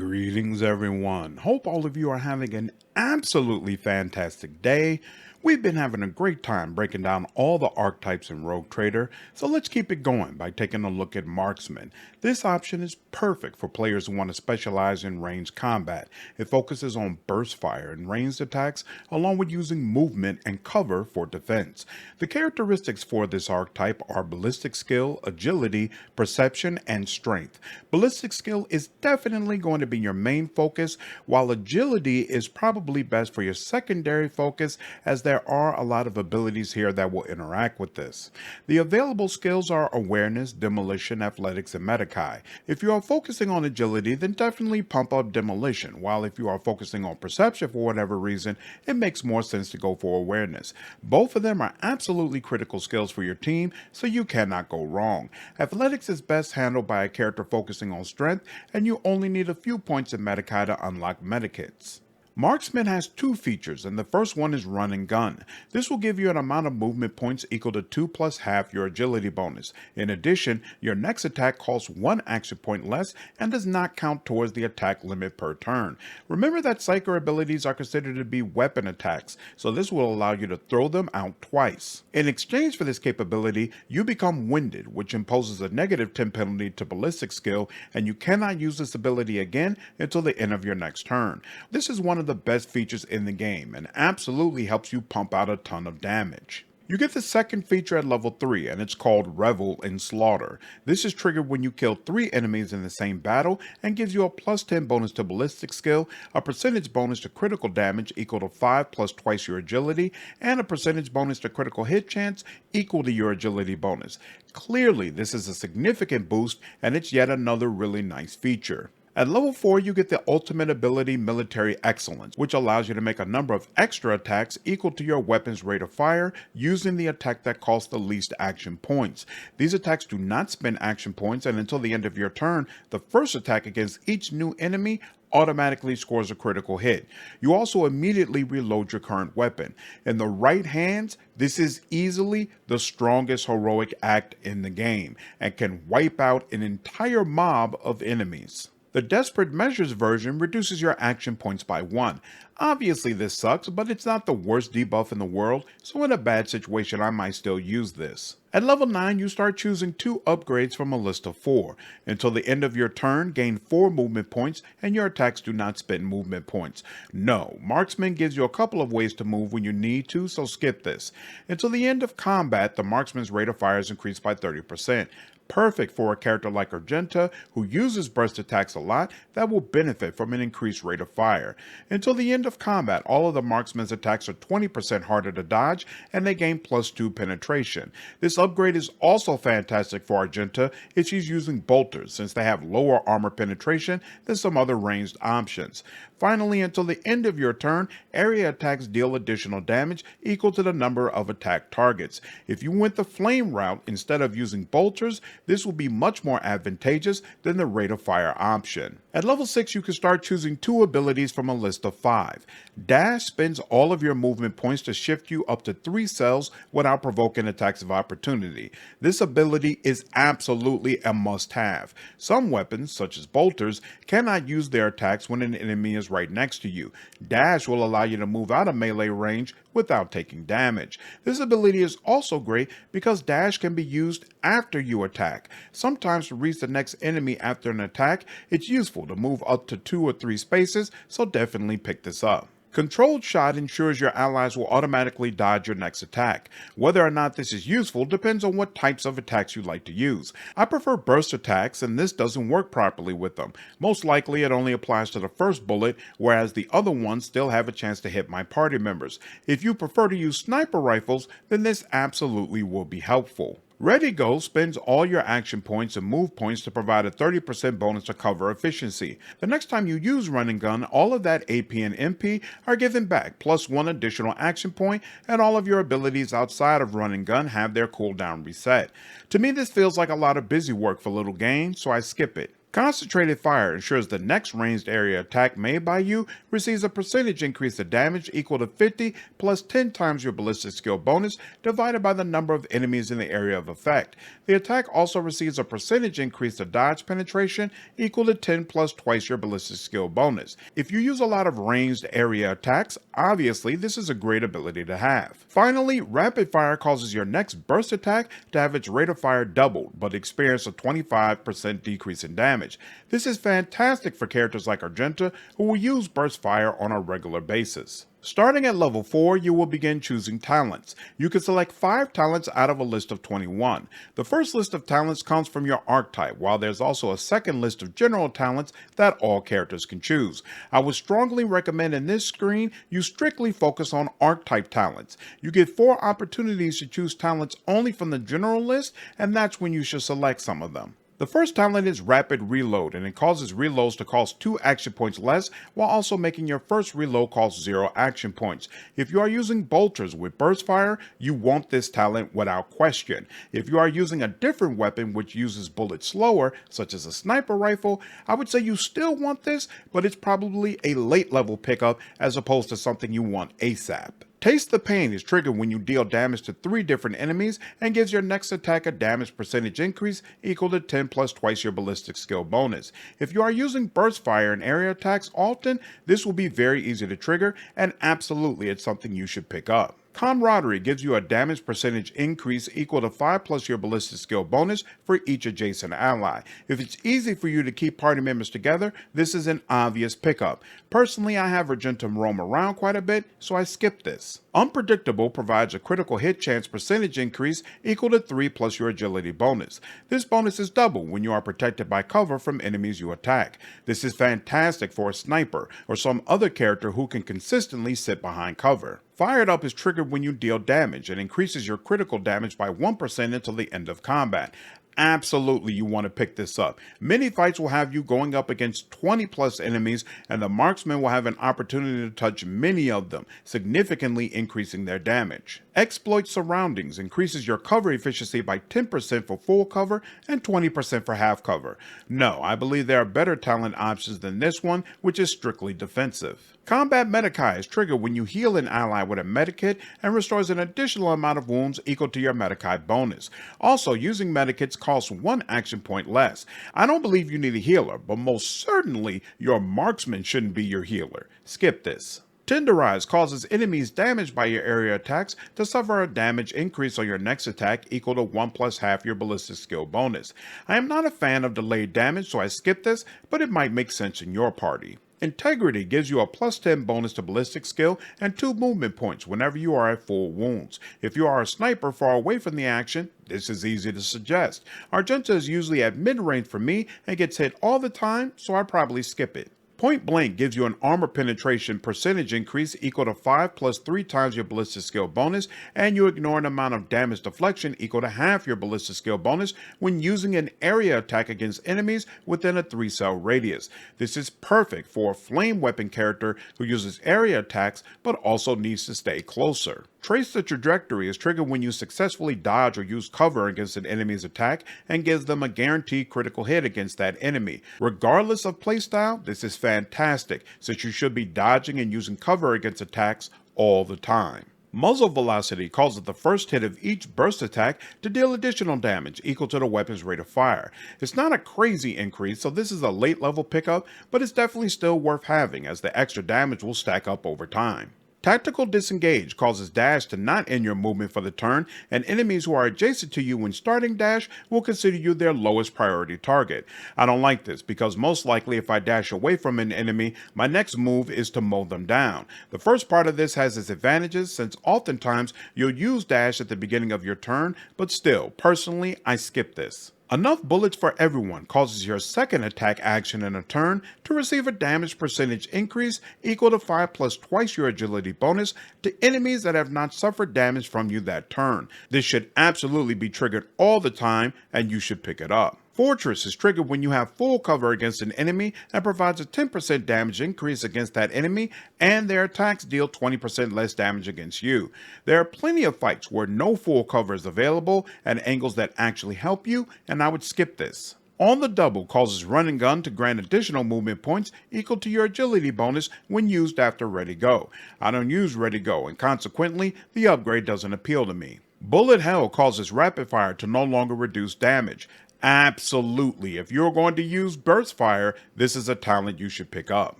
Greetings, everyone. Hope all of you are having an absolutely fantastic day. We've been having a great time breaking down all the archetypes in Rogue Trader, so let's keep it going by taking a look at Marksman. This option is perfect for players who want to specialize in ranged combat. It focuses on burst fire and ranged attacks, along with using movement and cover for defense. The characteristics for this archetype are ballistic skill, agility, perception, and strength. Ballistic skill is definitely going to be your main focus, while agility is probably best for your secondary focus, as there are a lot of abilities here that will interact with this. The available skills are awareness, demolition, athletics, and Metakai. If you are focusing on agility, then definitely pump up demolition, while if you are focusing on perception for whatever reason, it makes more sense to go for awareness. Both of them are absolutely critical skills for your team, so you cannot go wrong. Athletics is best handled by a character focusing on strength, and you only need a few points in Metakai to unlock Medikits. Marksman has two features, and the first one is run and gun. This will give you an amount of movement points equal to 2 plus half your agility bonus. In addition, your next attack costs 1 action point less and does not count towards the attack limit per turn. Remember that psyker abilities are considered to be weapon attacks, so this will allow you to throw them out twice. In exchange for this capability, you become winded, which imposes a negative 10 penalty to ballistic skill, and you cannot use this ability again until the end of your next turn. This is one of the best features in the game and absolutely helps you pump out a ton of damage. You get the second feature at level 3, and it's called Revel in Slaughter. This is triggered when you kill 3 enemies in the same battle and gives you a plus 10 bonus to ballistic skill, a percentage bonus to critical damage equal to 5 plus twice your agility, and a percentage bonus to critical hit chance equal to your agility bonus. Clearly, this is a significant boost, and it's yet another really nice feature. At level 4, you get the ultimate ability Military Excellence, which allows you to make a number of extra attacks equal to your weapon's rate of fire using the attack that costs the least action points. These attacks do not spend action points, and until the end of your turn, the first attack against each new enemy automatically scores a critical hit. You also immediately reload your current weapon. In the right hands, this is easily the strongest heroic act in the game and can wipe out an entire mob of enemies. The Desperate Measures version reduces your action points by 1. Obviously this sucks, but it's not the worst debuff in the world, so in a bad situation I might still use this. At level 9, you start choosing 2 upgrades from a list of 4. Until the end of your turn, gain 4 movement points, and your attacks do not spend movement points. No, Marksman gives you a couple of ways to move when you need to, so skip this. Until the end of combat, the Marksman's rate of fire is increased by 30%. Perfect for a character like Argenta, who uses burst attacks a lot that will benefit from an increased rate of fire. Until the end of combat, all of the Marksman's attacks are 20% harder to dodge, and they gain plus 2 penetration. This upgrade is also fantastic for Argenta if she's using bolters, since they have lower armor penetration than some other ranged options. Finally, until the end of your turn, area attacks deal additional damage equal to the number of attack targets. If you went the flame route instead of using bolters, this will be much more advantageous than the rate of fire option. At level 6, you can start choosing 2 abilities from a list of 5. Dash spends all of your movement points to shift you up to 3 cells without provoking attacks of opportunity. This ability is absolutely a must-have. Some weapons, such as bolters, cannot use their attacks when an enemy is right next to you. Dash will allow you to move out of melee range without taking damage. This ability is also great because dash can be used after you attack. Sometimes to reach the next enemy after an attack, it's useful to move up to 2 or 3 spaces, so definitely pick this up. Controlled shot ensures your allies will automatically dodge your next attack. Whether or not this is useful depends on what types of attacks you like to use. I prefer burst attacks, and this doesn't work properly with them. Most likely it only applies to the first bullet, whereas the other ones still have a chance to hit my party members. If you prefer to use sniper rifles, then this absolutely will be helpful. Ready Go spends all your action points and move points to provide a 30% bonus to cover efficiency. The next time you use Run and Gun, all of that AP and MP are given back, plus 1 additional action point, and all of your abilities outside of Run and Gun have their cooldown reset. To me, this feels like a lot of busy work for little gain, so I skip it. Concentrated fire ensures the next ranged area attack made by you receives a percentage increase of damage equal to 50 plus 10 times your ballistic skill bonus divided by the number of enemies in the area of effect. The attack also receives a percentage increase of dodge penetration equal to 10 plus twice your ballistic skill bonus. If you use a lot of ranged area attacks, obviously this is a great ability to have. Finally, rapid fire causes your next burst attack to have its rate of fire doubled but experience a 25% decrease in damage. This is fantastic for characters like Argenta, who will use burst fire on a regular basis. Starting at level 4, you will begin choosing talents. You can select 5 talents out of a list of 21. The first list of talents comes from your archetype, while there's also a second list of general talents that all characters can choose. I would strongly recommend in this screen you strictly focus on archetype talents. You get 4 opportunities to choose talents only from the general list, and that's when you should select some of them. The first talent is Rapid Reload, and it causes reloads to cost 2 action points less, while also making your first reload cost 0 action points. If you are using bolters with burst fire, you want this talent without question. If you are using a different weapon which uses bullets slower, such as a sniper rifle, I would say you still want this, but it's probably a late level pickup as opposed to something you want ASAP. Taste the Pain is triggered when you deal damage to 3 different enemies and gives your next attack a damage percentage increase equal to 10 plus twice your ballistic skill bonus. If you are using burst fire and area attacks often, this will be very easy to trigger, and absolutely it's something you should pick up. Camaraderie gives you a damage percentage increase equal to 5 plus your ballistic skill bonus for each adjacent ally. If it's easy for you to keep party members together, this is an obvious pickup. Personally, I have Argenta roam around quite a bit, so I skip this. Unpredictable provides a critical hit chance percentage increase equal to 3 plus your agility bonus. This bonus is double when you are protected by cover from enemies you attack. This is fantastic for a sniper or some other character who can consistently sit behind cover. Fired Up is triggered when you deal damage and increases your critical damage by 1% until the end of combat. Absolutely, you want to pick this up. Many fights will have you going up against 20 plus enemies, and the marksman will have an opportunity to touch many of them, significantly increasing their damage. Exploit Surroundings increases your cover efficiency by 10% for full cover and 20% for half cover. No, I believe there are better talent options than this one, which is strictly defensive. Combat Medikai is triggered when you heal an ally with a medikit and restores an additional amount of wounds equal to your Medikai bonus. Also, using medikits costs 1 action point less. I don't believe you need a healer, but most certainly your marksman shouldn't be your healer. Skip this. Tenderize causes enemies damaged by your area attacks to suffer a damage increase on your next attack equal to 1 plus half your ballistic skill bonus. I am not a fan of delayed damage, so I skip this, but it might make sense in your party. Integrity gives you a plus 10 bonus to ballistic skill and 2 movement points whenever you are at full wounds. If you are a sniper far away from the action, this is easy to suggest. Argenta is usually at mid-range for me and gets hit all the time, so I probably skip it. Point Blank gives you an armor penetration percentage increase equal to 5 plus 3 times your ballistic skill bonus, and you ignore an amount of damage deflection equal to half your ballistic skill bonus when using an area attack against enemies within a 3-cell radius. This is perfect for a flame weapon character who uses area attacks but also needs to stay closer. Trace the Trajectory is triggered when you successfully dodge or use cover against an enemy's attack and gives them a guaranteed critical hit against that enemy. Regardless of playstyle, this is fantastic since you should be dodging and using cover against attacks all the time. Muzzle Velocity causes the first hit of each burst attack to deal additional damage equal to the weapon's rate of fire. It's not a crazy increase, so this is a late level pickup, but it's definitely still worth having as the extra damage will stack up over time. Tactical Disengage causes dash to not end your movement for the turn, and enemies who are adjacent to you when starting dash will consider you their lowest priority target. I don't like this because most likely if I dash away from an enemy, my next move is to mow them down. The first part of this has its advantages since oftentimes you'll use dash at the beginning of your turn, but still, personally, I skip this. Enough Bullets for Everyone causes your second attack action in a turn to receive a damage percentage increase equal to 5 plus twice your agility bonus to enemies that have not suffered damage from you that turn. This should absolutely be triggered all the time, and you should pick it up. Fortress is triggered when you have full cover against an enemy and provides a 10% damage increase against that enemy, and their attacks deal 20% less damage against you. There are plenty of fights where no full cover is available and angles that actually help you, and I would skip this. On the double causes run and gun to grant additional movement points equal to your agility bonus when used after ready go. I don't use ready go, and consequently the upgrade doesn't appeal to me. Bullet hell causes rapid fire to no longer reduce damage. Absolutely, if you're going to use burst fire, this is a talent you should pick up.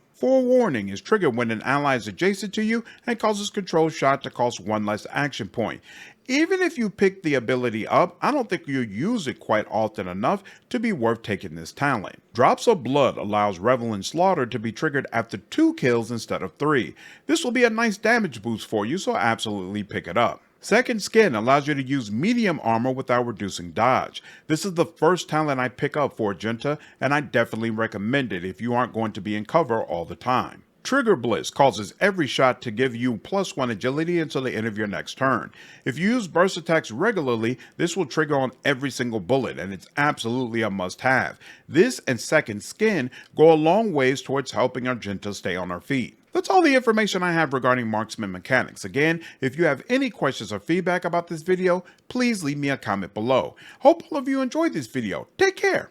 Forewarning is triggered when an ally is adjacent to you and causes control shot to cost 1 less action point. Even if you pick the ability up, I don't think you'll use it quite often enough to be worth taking this talent. Drops of Blood allows Revel in Slaughter to be triggered after 2 kills instead of 3. This will be a nice damage boost for you, so absolutely pick it up. Second Skin allows you to use medium armor without reducing dodge. This is the first talent I pick up for Agenta, and I definitely recommend it if you aren't going to be in cover all the time. Trigger Bliss causes every shot to give you +1 agility until the end of your next turn. If you use burst attacks regularly, this will trigger on every single bullet, and it's absolutely a must-have. This and Second Skin go a long ways towards helping Argenta stay on her feet. That's all the information I have regarding marksman mechanics. Again, if you have any questions or feedback about this video, please leave me a comment below. Hope all of you enjoyed this video. Take care.